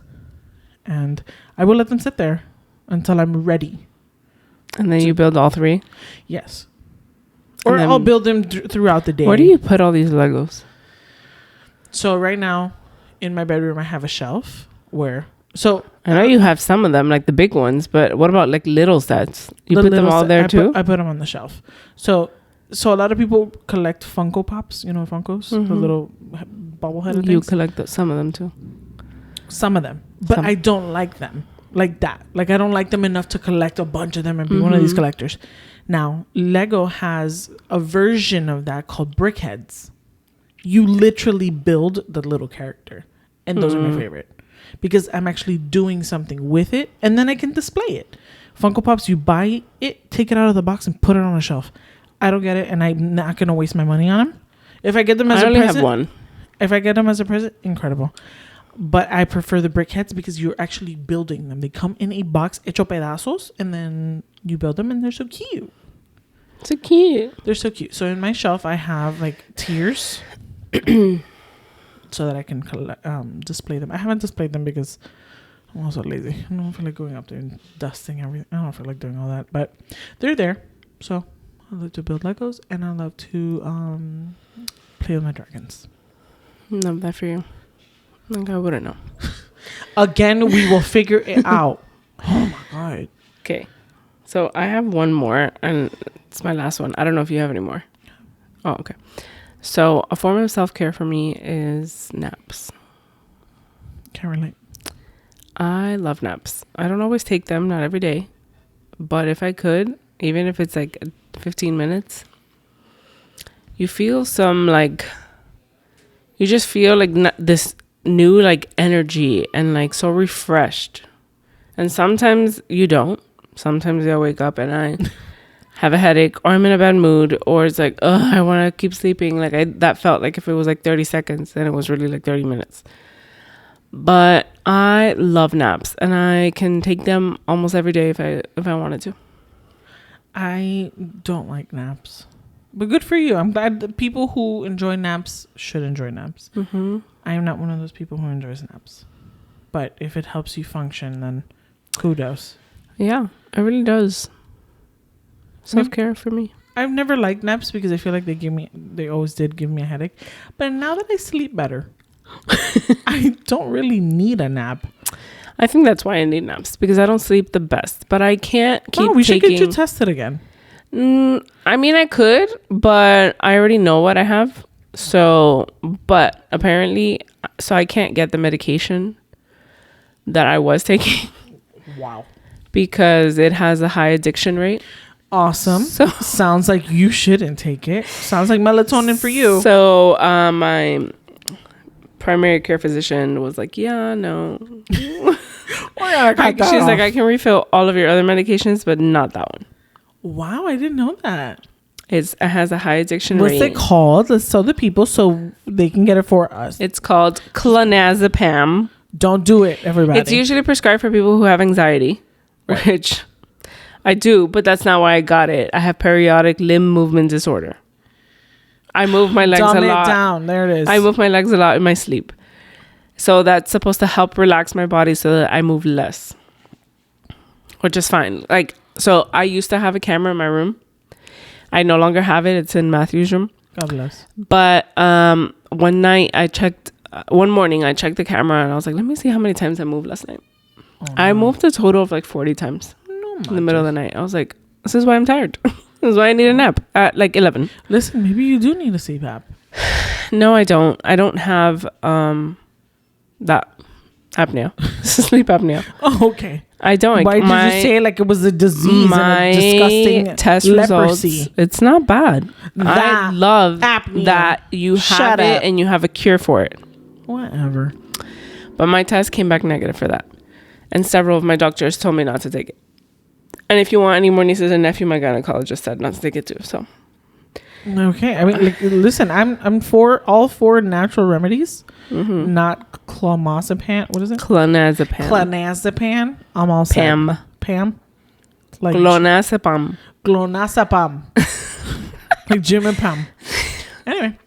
and I will let them sit there until I'm ready. And then you build all 3? Yes. Or I'll build them throughout the day. Where do you put all these Legos? So right now in my bedroom I have a shelf where I know you have some of them, like the big ones, but what about like little sets? You put them all there too? I put them on the shelf. So a lot of people collect Funko Pops, Funkos, the little bobblehead things. You collect some of them too. Some of them, but I don't like them like that. Like I don't like them enough to collect a bunch of them and be one of these collectors. Now, Lego has a version of that called Brickheads. You literally build the little character, and those are my favorite. Because I'm actually doing something with it, and then I can display it. Funko Pops, you buy it, take it out of the box, and put it on a shelf. I don't get it, and I'm not going to waste my money on them. If I get them as a present... I only have one. If I get them as a present, incredible. But I prefer the Brickheads because you're actually building them. They come in a box, hecho pedazos, and then you build them, and they're so cute. So cute. They're so cute. So in my shelf, I have, like, tiers... so that I can display them. I haven't displayed them because I'm also lazy. I don't feel like going up there and dusting everything. I don't feel like doing all that, but they're there. So I love to build Legos, and I love to play with my dragons. Love that for you. Like I wouldn't know. Again, we will figure it out. Oh my god. Okay, so I have one more, and it's my last one. I don't know if you have any more. Oh, okay. So a form of self-care for me is naps. Can't relate. I love naps. I don't always take them, not every day. But if I could, even if it's like 15 minutes, you feel you just feel like this new like energy and like so refreshed. And sometimes you don't. Sometimes I wake up and I... have a headache, or I'm in a bad mood, or it's like, oh, I want to keep sleeping. Like that felt like if it was like 30 seconds, then it was really like 30 minutes. But I love naps, and I can take them almost every day if I wanted to. I don't like naps, but good for you. I'm glad that people who enjoy naps should enjoy naps. I am not one of those people who enjoys naps, but if it helps you function, then kudos. Yeah, it really does. Self-care for me. I've never liked naps because I feel like they always did give me a headache. But now that I sleep better, I don't really need a nap. I think that's why I need naps, because I don't sleep the best. But I can't keep we should get you tested again. I mean, I could, but I already know what I have. So, but apparently, so I can't get the medication that I was taking. Wow. Because it has a high addiction rate. Awesome. So sounds like you shouldn't take it. Sounds like melatonin for you. So my primary care physician was like, yeah, no. She's like, I can refill all of your other medications, but not that one. Wow, I didn't know that. It has a high addiction What's rate. it called? Let's tell the people so they can get it for us. It's called clonazepam. Don't do it, everybody. It's usually prescribed for people who have anxiety, which I do, but that's not why I got it. I have periodic limb movement disorder. I move my legs Dumb a it lot. down. There it is. I move my legs a lot in my sleep. So that's supposed to help relax my body so that I move less, which is fine. Like, so I used to have a camera in my room. I no longer have it. It's in Matthew's room. God bless. But one morning I checked the camera and I was like, let me see how many times I moved last night. I moved a total of like 40 times in the middle of the night. I was like, this is why I'm tired. This is why I need a nap at like 11. Listen, maybe you do need a CPAP. No, I don't. I don't have that apnea. Sleep apnea. Oh, okay. I don't. Why did you say like it was a disease and a disgusting test leprosy? Results, it's not bad. I love apnea. that you have it and you have a cure for it. Whatever. But my test came back negative for that. And several of my doctors told me not to take it. And if you want any more nieces and nephew, my gynecologist said not to take it too. So okay, I mean, like, listen, I'm for all four natural remedies, not clomazepam. What is it? Clonazepam. I'm all set. Pam. Like Clonazepam. Like Jim and Pam. Anyway,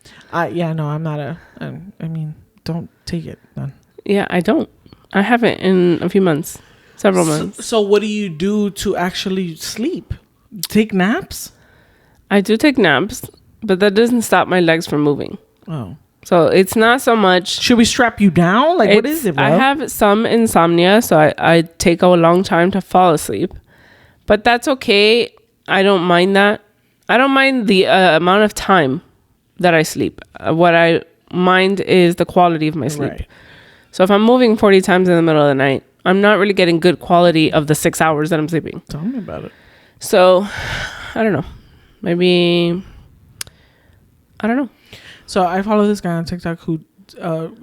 yeah, no, I'm not I mean, don't take it then. Yeah, I don't. I haven't in a few months. Several months. So what do you do to actually sleep? Take naps? I do take naps, but that doesn't stop my legs from moving. Oh. So it's not so much. Should we strap you down? Like, what is it, bro? I have some insomnia, so I take a long time to fall asleep. But that's okay. I don't mind that. I don't mind the amount of time that I sleep. What I mind is the quality of my sleep. Right. So if I'm moving 40 times in the middle of the night, I'm not really getting good quality of the 6 hours that I'm sleeping. Tell me about it. So, I don't know. Maybe, I don't know. So I follow this guy on TikTok who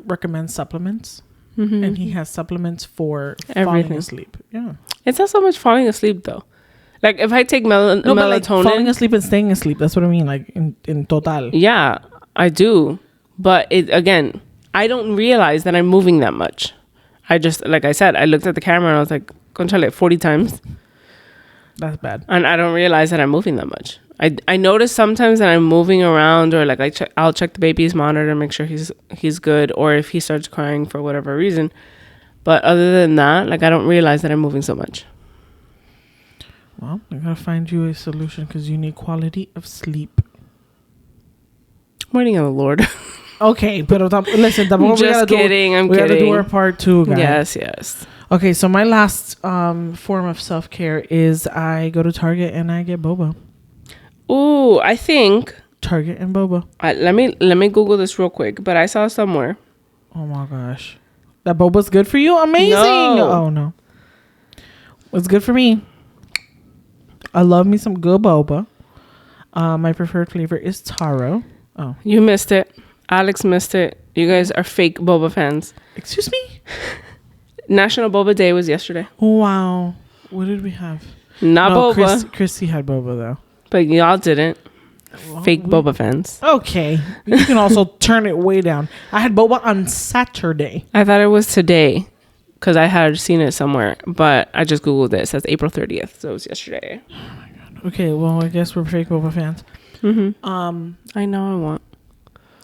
recommends supplements. And he has supplements for falling asleep. Yeah. It's not so much falling asleep, though. Like, if I take melatonin. Like falling asleep and staying asleep. That's what I mean. Like, in total. Yeah, I do. But, again, I don't realize that I'm moving that much. I just, like I said, I looked at the camera and I was like, conchale, 40 times. That's bad. And I don't realize that I'm moving that much. I notice sometimes that I'm moving around, or like I'll check the baby's monitor and make sure he's good, or if he starts crying for whatever reason. But other than that, like, I don't realize that I'm moving so much. Well, I gotta find you a solution because you need quality of sleep. I'm waiting on the Lord. Okay, but listen, just kidding. We gotta do our part too, guys. Yes. Okay, so my last form of self-care is I go to Target and I get boba. Ooh, I think Target and boba. Let me Google this real quick. But I saw somewhere. Oh my gosh, that boba's good for you? Amazing! No. Oh no, it's good for me. I love me some good boba. My preferred flavor is taro. Oh, you missed it. Alex missed it. You guys are fake boba fans. Excuse me? National Boba Day was yesterday. Wow. What did we have? Not boba. Christy had boba though. But y'all didn't. Fake boba fans. Okay. You can also turn it way down. I had boba on Saturday. I thought it was today because I had seen it somewhere. But I just Googled it. It says April 30th. So it was yesterday. Oh my God. Okay. Well, I guess we're fake boba fans. I know I want.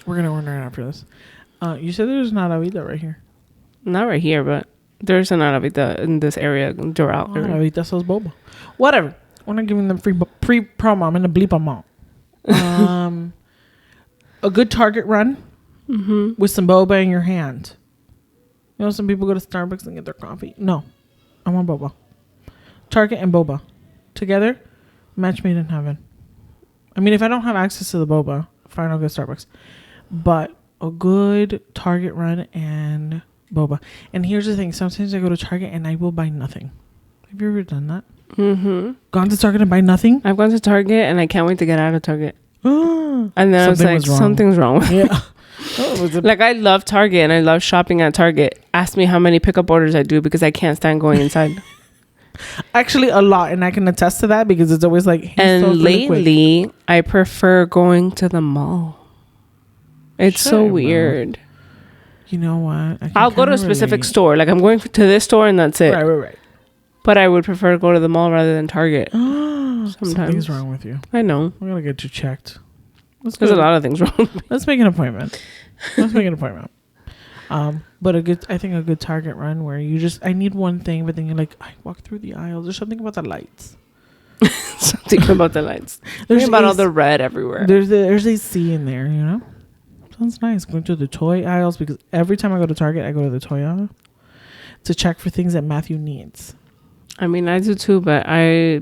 We're going to order it after this. You said there's not Avita right here. Not right here, but there's an Avita in this area. Doral. Avita sells boba. Whatever. We're not giving them free promo. I'm going to bleep them out. A good Target run with some boba in your hand. You know, some people go to Starbucks and get their coffee. No. I want boba. Target and boba. Together, match made in heaven. I mean, if I don't have access to the boba, fine, I'll go to Starbucks. But a good Target run and boba. And here's the thing. Sometimes I go to Target and I will buy nothing. Have you ever done that? Mm-hmm. Gone to Target and buy nothing? I've gone to Target and I can't wait to get out of Target. And And then I was like, something's wrong with Yeah. Like, I love Target and I love shopping at Target. Ask me how many pickup orders I do because I can't stand going inside. Actually, a lot. And I can attest to that because it's always like... And lately, I prefer going to the mall. It's so weird. You know what? I'll go to a specific store. Like, I'm going to this store and that's it. Right. But I would prefer to go to the mall rather than Target. Sometimes. Something's wrong with you. I know. We're going to get you checked. There's a lot of things wrong with me. Let's make an appointment. But I think a good Target run where I need one thing, but then you're like, I walk through the aisles. There's something about the lights. Something about the lights. There's about all the red everywhere. There's AC in there, you know? Sounds nice. Going to the toy aisles because every time I go to Target, I go to the toy aisle to check for things that Matthew needs. I mean, I do too, but I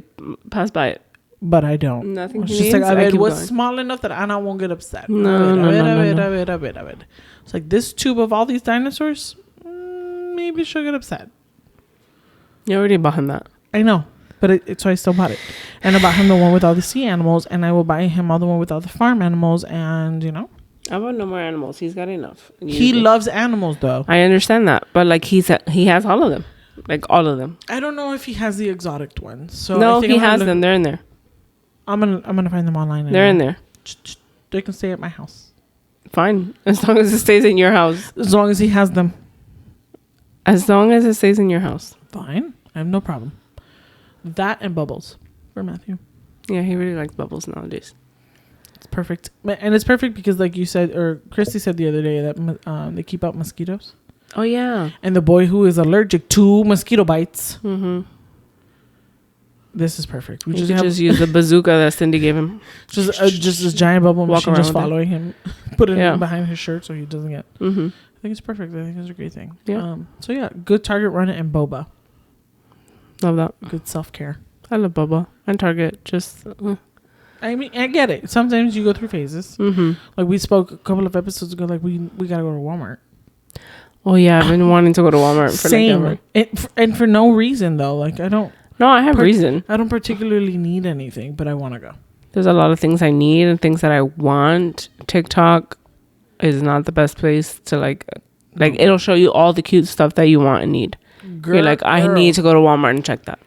pass by it. But I don't. Nothing. It's just like, it was small enough that Anna won't get upset. No. It's like this tube of all these dinosaurs, maybe she'll get upset. You already bought him that. I know, but so I still bought it. And I bought him the one with all the sea animals, and I will buy him all the one with all the farm animals, and you know. I want no more animals. He's got enough. He loves animals, though. I understand that, but like he has all of them, like all of them. I don't know if he has the exotic ones. So no, he has them. They're in there. I'm gonna find them online. They're in there. They can stay at my house. Fine, as long as it stays in your house. As long as he has them. As long as it stays in your house. Fine, I have no problem. That and Bubbles for Matthew. Yeah, he really likes Bubbles nowadays. It's perfect, and it's perfect because, like you said, or Christy said the other day that they keep out mosquitoes. Oh yeah. And the boy who is allergic to mosquito bites. Mm-hmm. This is perfect. We just use the bazooka that Cindy gave him. Just this giant bubble machine just following him. Put it behind his shirt so he doesn't get. Mm-hmm. I think it's perfect. I think it's a great thing. Yeah. So yeah, good Target run and boba. Love that. Good self-care. I love boba and Target. Just. I mean, I get it. Sometimes you go through phases. Mm-hmm. Like we spoke a couple of episodes ago. Like we gotta go to Walmart. Oh yeah, I've been wanting to go to Walmart for Same. And for no reason though. Like I don't. No, I have reason. I don't particularly need anything, but I want to go. There's a lot of things I need and things that I want. TikTok is not the best place to like it'll show you all the cute stuff that you want and need. Girl, you're like, I need to go to Walmart and check that.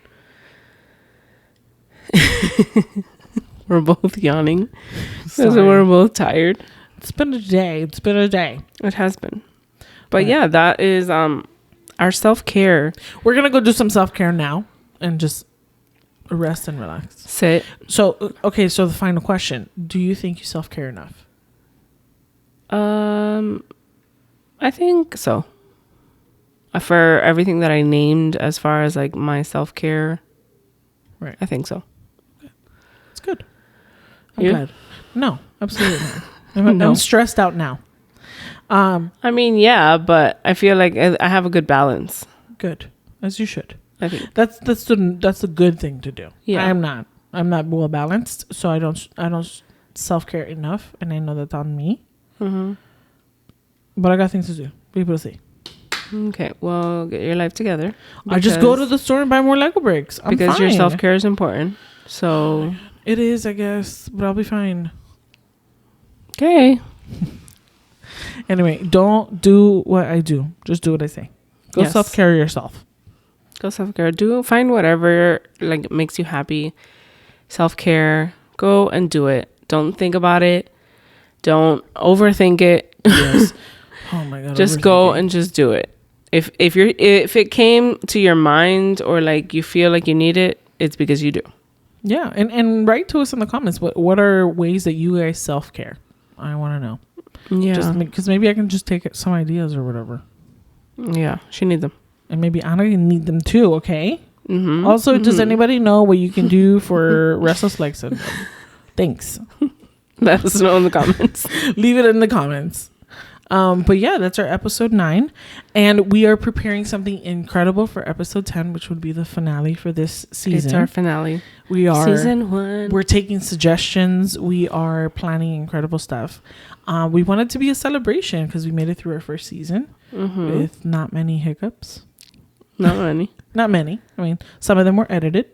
We're both yawning because we're both tired. It's been a day. It has been. But yeah, that is our self-care. We're going to go do some self-care now and just rest and relax. Sit. So, okay, so the final question. Do you think you self-care enough? I think so. For everything that I named as far as like my self-care. Right. I think so. It's good. I'm glad. No, absolutely not. I'm stressed out now. I mean, yeah, but I feel like I have a good balance. Good. As you should. I think that's a good thing to do. Yeah. I'm not well balanced, so I don't self-care enough, and I know that's on me. Mm-hmm. But I got things to do. People to see. Okay, well, get your life together. I just go to the store and buy more Lego bricks. Because your self-care is important. So it is, I guess, but I'll be fine. Okay. Anyway, don't do what I do. Just do what I say. Go self-care yourself. Go self-care. Find whatever like makes you happy. Self-care. Go and do it. Don't think about it. Don't overthink it. Yes. Oh my God. Just go and just do it. If it came to your mind or like you feel like you need it, it's because you do. Yeah, and write to us in the comments. What are ways that you guys self-care? I want to know. Yeah. Because maybe I can just take some ideas or whatever. Yeah, she needs them. And maybe Anna can need them too, okay? Mm-hmm. Also, does anybody know what you can do for restless leg syndrome? Thanks. Let us know in the comments. Leave it in the comments. But yeah, that's our episode 9. And we are preparing something incredible for episode 10, which would be the finale for this season. It's our finale. We are season 1. We're taking suggestions. We are planning incredible stuff. We want it to be a celebration because we made it through our first season with not many hiccups. Not many. Not many. I mean, some of them were edited.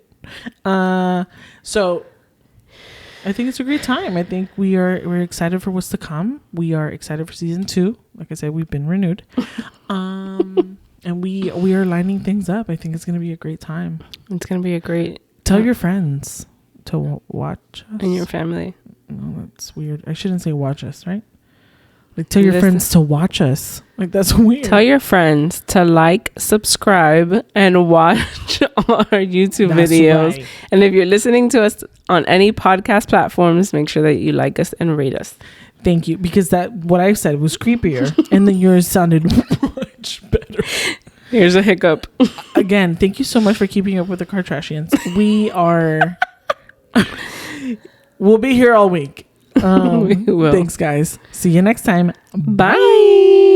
So I think it's a great time. I think we're excited for what's to come. We are excited for season 2. Like I said, we've been renewed. And we are lining things up. I think it's going to be a great time. It's going to be a great... Tell your friends to watch us. And your family. No, that's weird. I shouldn't say watch us, right? Like, tell your friends to watch us. Like, that's weird. Tell your friends to like, subscribe, and watch our YouTube videos. Right. And if you're listening to us on any podcast platforms, make sure that you like us and rate us. Thank you. Because what I said was creepier. And then yours sounded much better. Here's a hiccup. Again, thank you so much for keeping up with the Kardashians. We are... We'll be here all week. We will. Thanks, guys. See you next time. Bye.